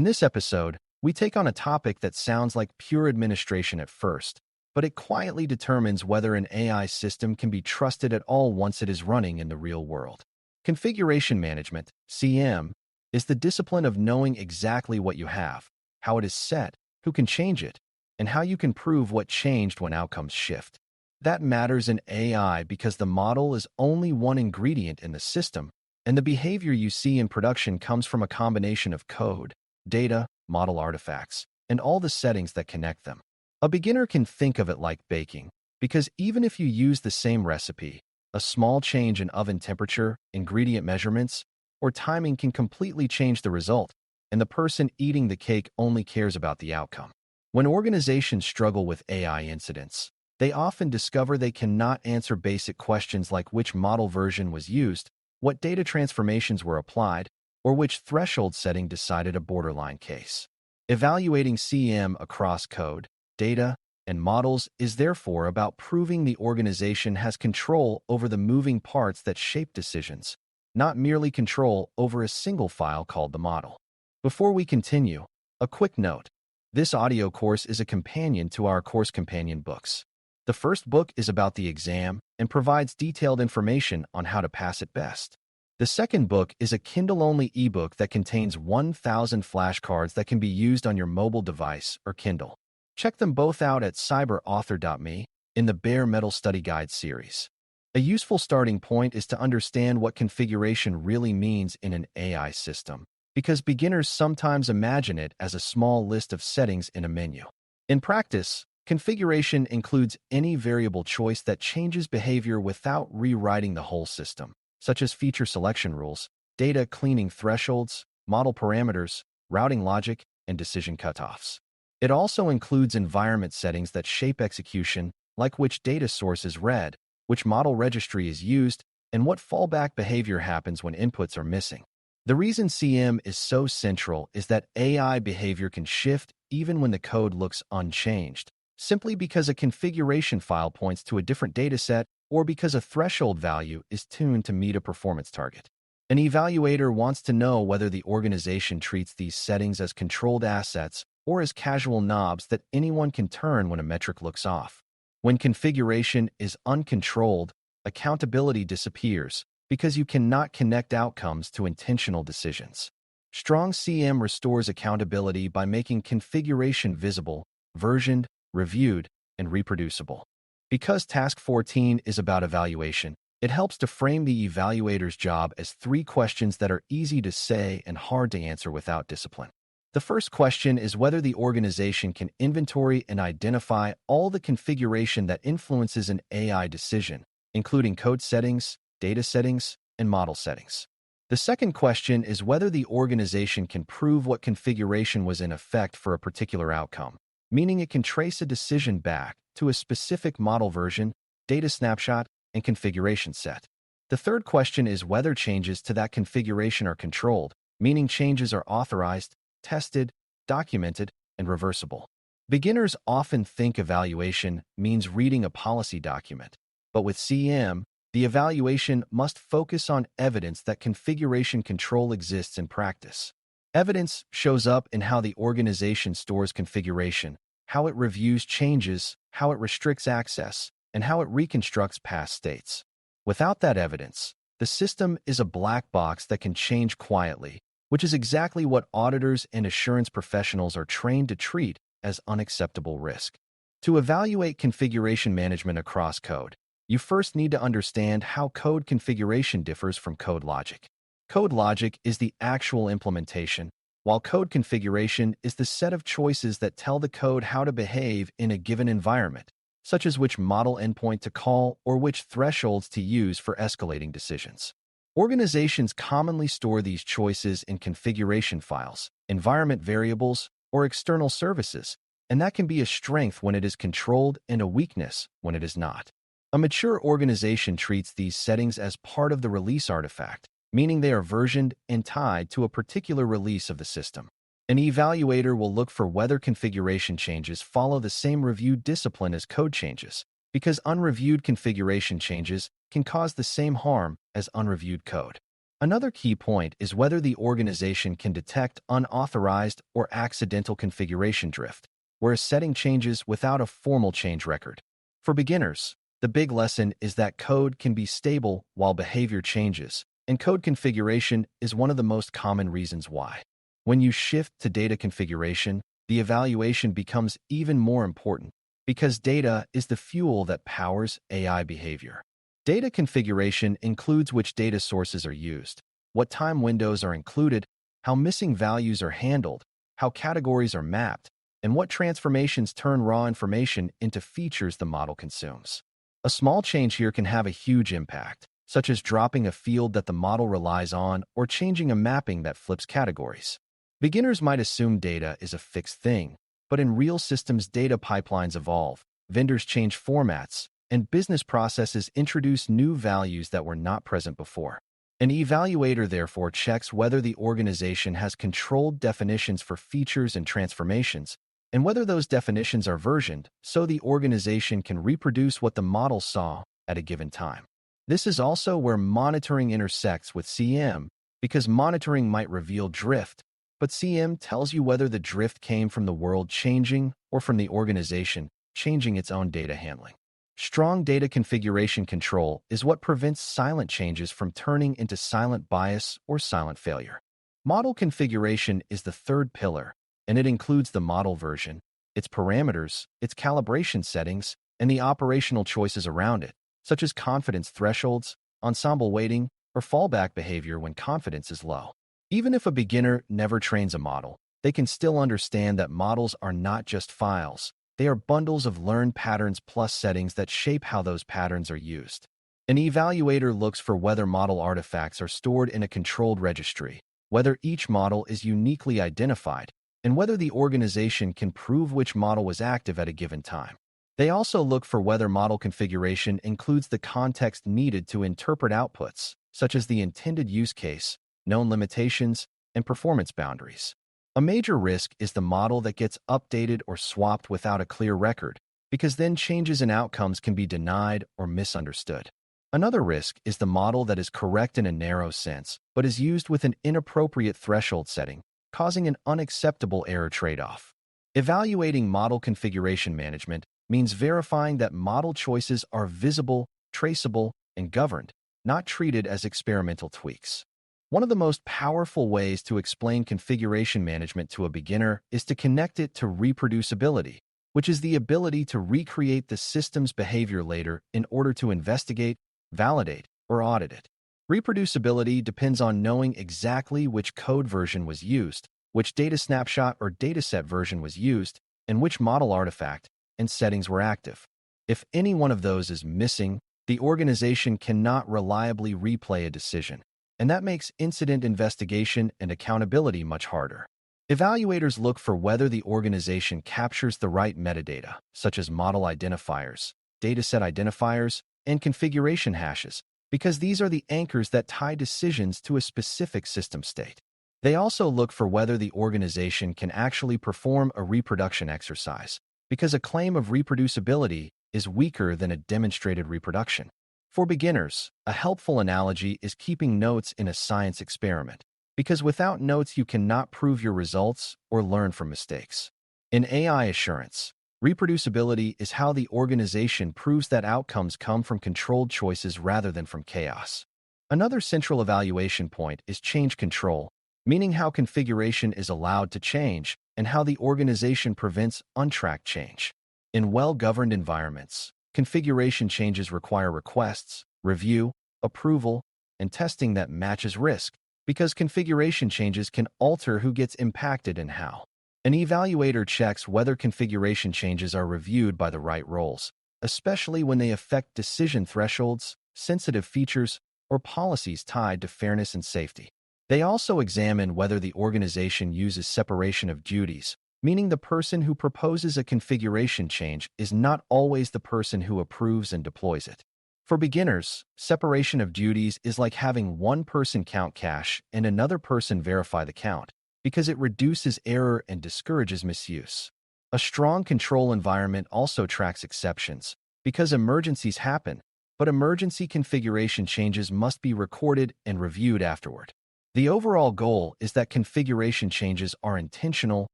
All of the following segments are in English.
this episode, we take on a topic that sounds like pure administration at first, but it quietly determines whether an AI system can be trusted at all once it is running in the real world. Configuration management, CM, is the discipline of knowing exactly what you have, how it is set, who can change it, and how you can prove what changed when outcomes shift. That matters in AI because the model is only one ingredient in the system, and the behavior you see in production comes from a combination of code, data, model artifacts, and all the settings that connect them. A beginner can think of it like baking, because even if you use the same recipe, a small change in oven temperature, ingredient measurements, or timing can completely change the result, and the person eating the cake only cares about the outcome. When organizations struggle with AI incidents, they often discover they cannot answer basic questions like which model version was used, what data transformations were applied, or which threshold setting decided a borderline case. Evaluating CM across code, data, and models is therefore about proving the organization has control over the moving parts that shape decisions, not merely control over a single file called the model. Before we continue, a quick note. This audio course is a companion to our course companion books. The first book is about the exam and provides detailed information on how to pass it best. The second book is a Kindle-only ebook that contains 1,000 flashcards that can be used on your mobile device or Kindle. Check them both out at cyber.author.me in the Bare Metal Study Guide series. A useful starting point is to understand what configuration really means in an AI system, because beginners sometimes imagine it as a small list of settings in a menu. In practice, configuration includes any variable choice that changes behavior without rewriting the whole system, such as feature selection rules, data cleaning thresholds, model parameters, routing logic, and decision cutoffs. It also includes environment settings that shape execution, like which data source is read, which model registry is used, and what fallback behavior happens when inputs are missing. The reason CM is so central is that AI behavior can shift even when the code looks unchanged, simply because a configuration file points to a different dataset or because a threshold value is tuned to meet a performance target. An evaluator wants to know whether the organization treats these settings as controlled assets or as casual knobs that anyone can turn when a metric looks off. When configuration is uncontrolled, accountability disappears because you cannot connect outcomes to intentional decisions. Strong CM restores accountability by making configuration visible, versioned, reviewed, and reproducible. Because Task 14 is about evaluation, it helps to frame the evaluator's job as 3 questions that are easy to say and hard to answer without discipline. The first question is whether the organization can inventory and identify all the configuration that influences an AI decision, including code settings, data settings, and model settings. The second question is whether the organization can prove what configuration was in effect for a particular outcome, meaning it can trace a decision back to a specific model version, data snapshot, and configuration set. The third question is whether changes to that configuration are controlled, meaning changes are authorized, tested, documented, and reversible. Beginners often think evaluation means reading a policy document, but with CM, the evaluation must focus on evidence that configuration control exists in practice. Evidence shows up in how the organization stores configuration, how it reviews changes, how it restricts access, and how it reconstructs past states. Without that evidence, the system is a black box that can change quietly, which is exactly what auditors and assurance professionals are trained to treat as unacceptable risk. To evaluate configuration management across code, you first need to understand how code configuration differs from code logic. Code logic is the actual implementation, while code configuration is the set of choices that tell the code how to behave in a given environment, such as which model endpoint to call or which thresholds to use for escalating decisions. Organizations commonly store these choices in configuration files, environment variables, or external services, and that can be a strength when it is controlled and a weakness when it is not. A mature organization treats these settings as part of the release artifact, meaning they are versioned and tied to a particular release of the system. An evaluator will look for whether configuration changes follow the same review discipline as code changes, because unreviewed configuration changes can cause the same harm as unreviewed code. Another key point is whether the organization can detect unauthorized or accidental configuration drift, where a setting changes without a formal change record. For beginners, the big lesson is that code can be stable while behavior changes, and code configuration is one of the most common reasons why. When you shift to data configuration, the evaluation becomes even more important because data is the fuel that powers AI behavior. Data configuration includes which data sources are used, what time windows are included, how missing values are handled, how categories are mapped, and what transformations turn raw information into features the model consumes. A small change here can have a huge impact, such as dropping a field that the model relies on or changing a mapping that flips categories. Beginners might assume data is a fixed thing, but in real systems, data pipelines evolve, vendors change formats, and business processes introduce new values that were not present before. An evaluator therefore checks whether the organization has controlled definitions for features and transformations, and whether those definitions are versioned so the organization can reproduce what the model saw at a given time. This is also where monitoring intersects with CM, because monitoring might reveal drift, but CM tells you whether the drift came from the world changing or from the organization changing its own data handling. Strong data configuration control is what prevents silent changes from turning into silent bias or silent failure. Model configuration is the third pillar, and it includes the model version, its parameters, its calibration settings, and the operational choices around it, such as confidence thresholds, ensemble weighting, or fallback behavior when confidence is low. Even if a beginner never trains a model, they can still understand that models are not just files. They are bundles of learned patterns plus settings that shape how those patterns are used. An evaluator looks for whether model artifacts are stored in a controlled registry, whether each model is uniquely identified, and whether the organization can prove which model was active at a given time. They also look for whether model configuration includes the context needed to interpret outputs, such as the intended use case, known limitations, and performance boundaries. A major risk is the model that gets updated or swapped without a clear record, because then changes in outcomes can be denied or misunderstood. Another risk is the model that is correct in a narrow sense, but is used with an inappropriate threshold setting, causing an unacceptable error trade-off. Evaluating model configuration management means verifying that model choices are visible, traceable, and governed, not treated as experimental tweaks. One of the most powerful ways to explain configuration management to a beginner is to connect it to reproducibility, which is the ability to recreate the system's behavior later in order to investigate, validate, or audit it. Reproducibility depends on knowing exactly which code version was used, which data snapshot or dataset version was used, and which model artifact and settings were active. If any one of those is missing, the organization cannot reliably replay a decision, and that makes incident investigation and accountability much harder. Evaluators look for whether the organization captures the right metadata, such as model identifiers, dataset identifiers, and configuration hashes, because these are the anchors that tie decisions to a specific system state. They also look for whether the organization can actually perform a reproduction exercise, because a claim of reproducibility is weaker than a demonstrated reproduction. For beginners, a helpful analogy is keeping notes in a science experiment, because without notes you cannot prove your results or learn from mistakes. In AI assurance, reproducibility is how the organization proves that outcomes come from controlled choices rather than from chaos. Another central evaluation point is change control, meaning how configuration is allowed to change and how the organization prevents untracked change. In well-governed environments, configuration changes require requests, review, approval, and testing that matches risk, because configuration changes can alter who gets impacted and how. An evaluator checks whether configuration changes are reviewed by the right roles, especially when they affect decision thresholds, sensitive features, or policies tied to fairness and safety. They also examine whether the organization uses separation of duties, meaning the person who proposes a configuration change is not always the person who approves and deploys it. For beginners, separation of duties is like having one person count cache and another person verify the count, because it reduces error and discourages misuse. A strong control environment also tracks exceptions, because emergencies happen, but emergency configuration changes must be recorded and reviewed afterward. The overall goal is that configuration changes are intentional,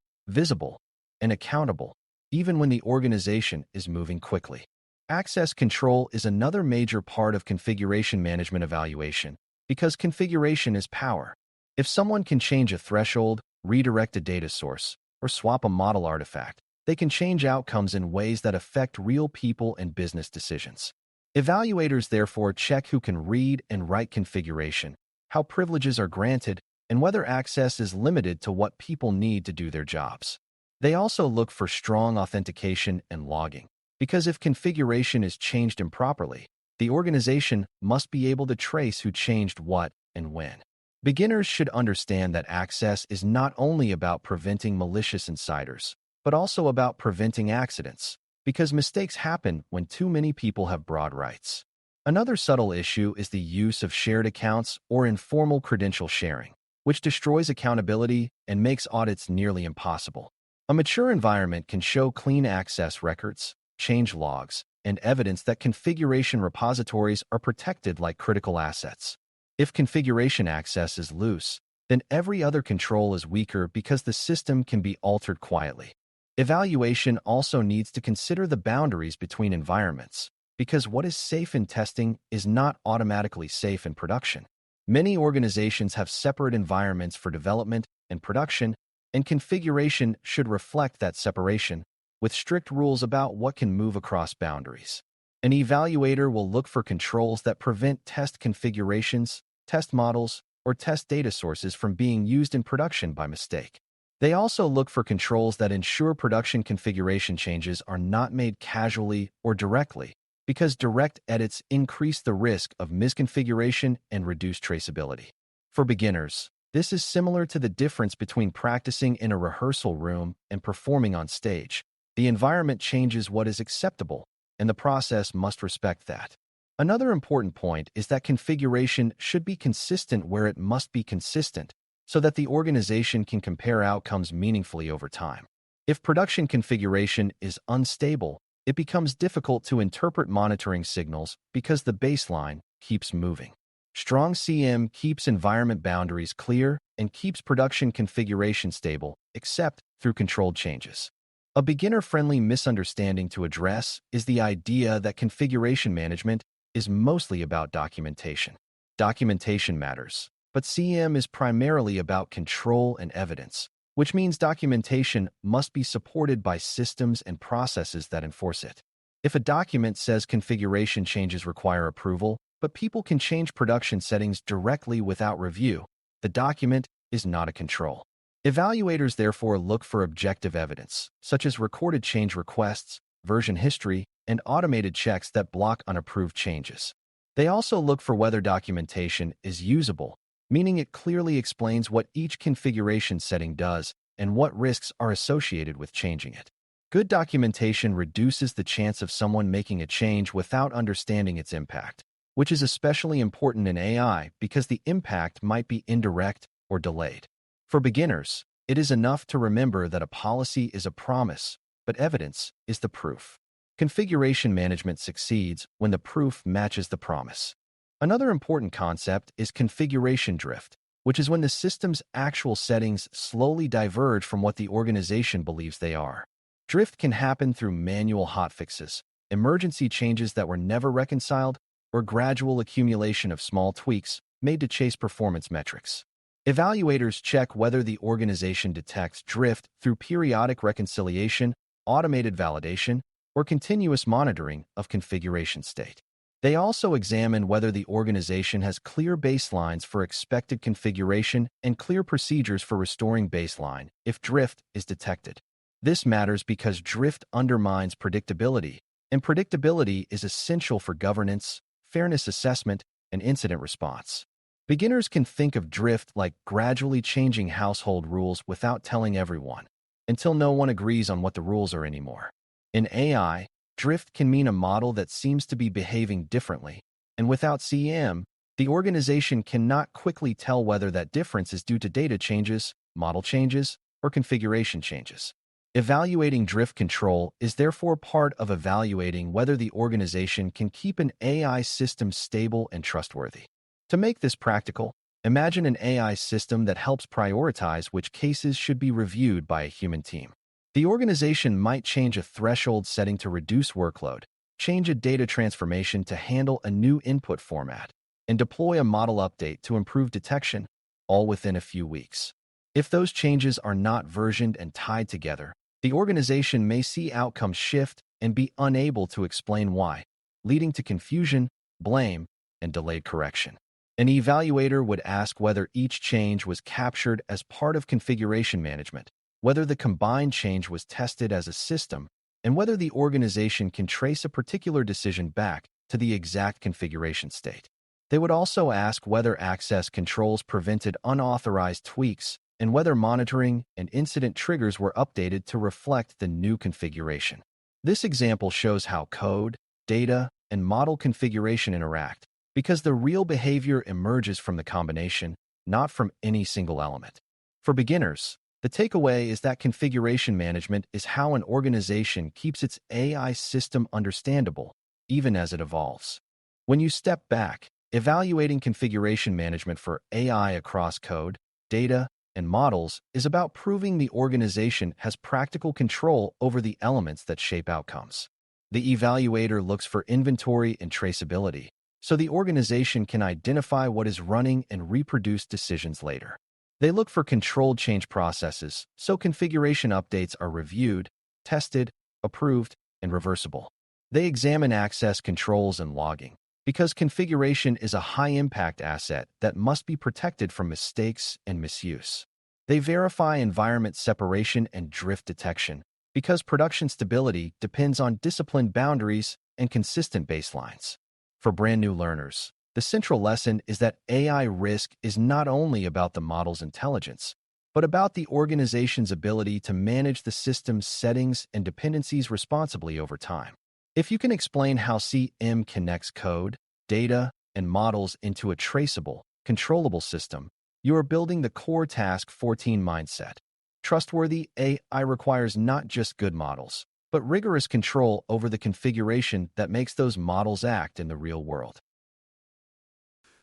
visible, and accountable, even when the organization is moving quickly. Access control is another major part of configuration management evaluation, because configuration is power. If someone can change a threshold, redirect a data source, or swap a model artifact, they can change outcomes in ways that affect real people and business decisions. Evaluators therefore check who can read and write configuration, how privileges are granted, and whether access is limited to what people need to do their jobs. They also look for strong authentication and logging, because if configuration is changed improperly, the organization must be able to trace who changed what and when. Beginners should understand that access is not only about preventing malicious insiders, but also about preventing accidents, because mistakes happen when too many people have broad rights. Another subtle issue is the use of shared accounts or informal credential sharing, which destroys accountability and makes audits nearly impossible. A mature environment can show clean access records, change logs, and evidence that configuration repositories are protected like critical assets. If configuration access is loose, then every other control is weaker because the system can be altered quietly. Evaluation also needs to consider the boundaries between environments, because what is safe in testing is not automatically safe in production. Many organizations have separate environments for development and production, and configuration should reflect that separation, with strict rules about what can move across boundaries. An evaluator will look for controls that prevent test configurations, test models, or test data sources from being used in production by mistake. They also look for controls that ensure production configuration changes are not made casually or directly, because direct edits increase the risk of misconfiguration and reduce traceability. For beginners, this is similar to the difference between practicing in a rehearsal room and performing on stage. The environment changes what is acceptable, and the process must respect that. Another important point is that configuration should be consistent where it must be consistent, so that the organization can compare outcomes meaningfully over time. If production configuration is unstable, it becomes difficult to interpret monitoring signals because the baseline keeps moving. Strong CM keeps environment boundaries clear and keeps production configuration stable, except through controlled changes. A beginner-friendly misunderstanding to address is the idea that configuration management is mostly about documentation. Documentation matters, but CM is primarily about control and evidence, which means documentation must be supported by systems and processes that enforce it. If a document says configuration changes require approval, but people can change production settings directly without review, the document is not a control. Evaluators therefore look for objective evidence, such as recorded change requests, version history, and automated checks that block unapproved changes. They also look for whether documentation is usable, meaning it clearly explains what each configuration setting does and what risks are associated with changing it. Good documentation reduces the chance of someone making a change without understanding its impact, which is especially important in AI because the impact might be indirect or delayed. For beginners, it is enough to remember that a policy is a promise, but evidence is the proof. Configuration management succeeds when the proof matches the promise. Another important concept is configuration drift, which is when the system's actual settings slowly diverge from what the organization believes they are. Drift can happen through manual hotfixes, emergency changes that were never reconciled, or gradual accumulation of small tweaks made to chase performance metrics. Evaluators check whether the organization detects drift through periodic reconciliation, automated validation, or continuous monitoring of configuration state. They also examine whether the organization has clear baselines for expected configuration and clear procedures for restoring baseline if drift is detected. This matters because drift undermines predictability, and predictability is essential for governance, fairness assessment, and incident response. Beginners can think of drift like gradually changing household rules without telling everyone, until no one agrees on what the rules are anymore. In AI, drift can mean a model that seems to be behaving differently, and without CM, the organization cannot quickly tell whether that difference is due to data changes, model changes, or configuration changes. Evaluating drift control is therefore part of evaluating whether the organization can keep an AI system stable and trustworthy. To make this practical, imagine an AI system that helps prioritize which cases should be reviewed by a human team. The organization might change a threshold setting to reduce workload, change a data transformation to handle a new input format, and deploy a model update to improve detection, all within a few weeks. If those changes are not versioned and tied together, the organization may see outcomes shift and be unable to explain why, leading to confusion, blame, and delayed correction. An evaluator would ask whether each change was captured as part of configuration management, whether the combined change was tested as a system, and whether the organization can trace a particular decision back to the exact configuration state. They would also ask whether access controls prevented unauthorized tweaks and whether monitoring and incident triggers were updated to reflect the new configuration. This example shows how code, data, and model configuration interact, because the real behavior emerges from the combination, not from any single element. For beginners, the takeaway is that configuration management is how an organization keeps its AI system understandable, even as it evolves. When you step back, evaluating configuration management for AI across code, data, and models is about proving the organization has practical control over the elements that shape outcomes. The evaluator looks for inventory and traceability, so the organization can identify what is running and reproduce decisions later. They look for controlled change processes, so configuration updates are reviewed, tested, approved, and reversible. They examine access controls and logging, because configuration is a high-impact asset that must be protected from mistakes and misuse. They verify environment separation and drift detection, because production stability depends on disciplined boundaries and consistent baselines. For brand new learners, the central lesson is that AI risk is not only about the model's intelligence, but about the organization's ability to manage the system's settings and dependencies responsibly over time. If you can explain how CM connects code, data, and models into a traceable, controllable system, you are building the core task 14 mindset. Trustworthy AI requires not just good models, but rigorous control over the configuration that makes those models act in the real world.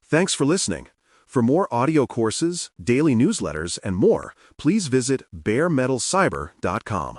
Thanks for listening. For more audio courses, daily newsletters, and more, please visit DailyCyber.News.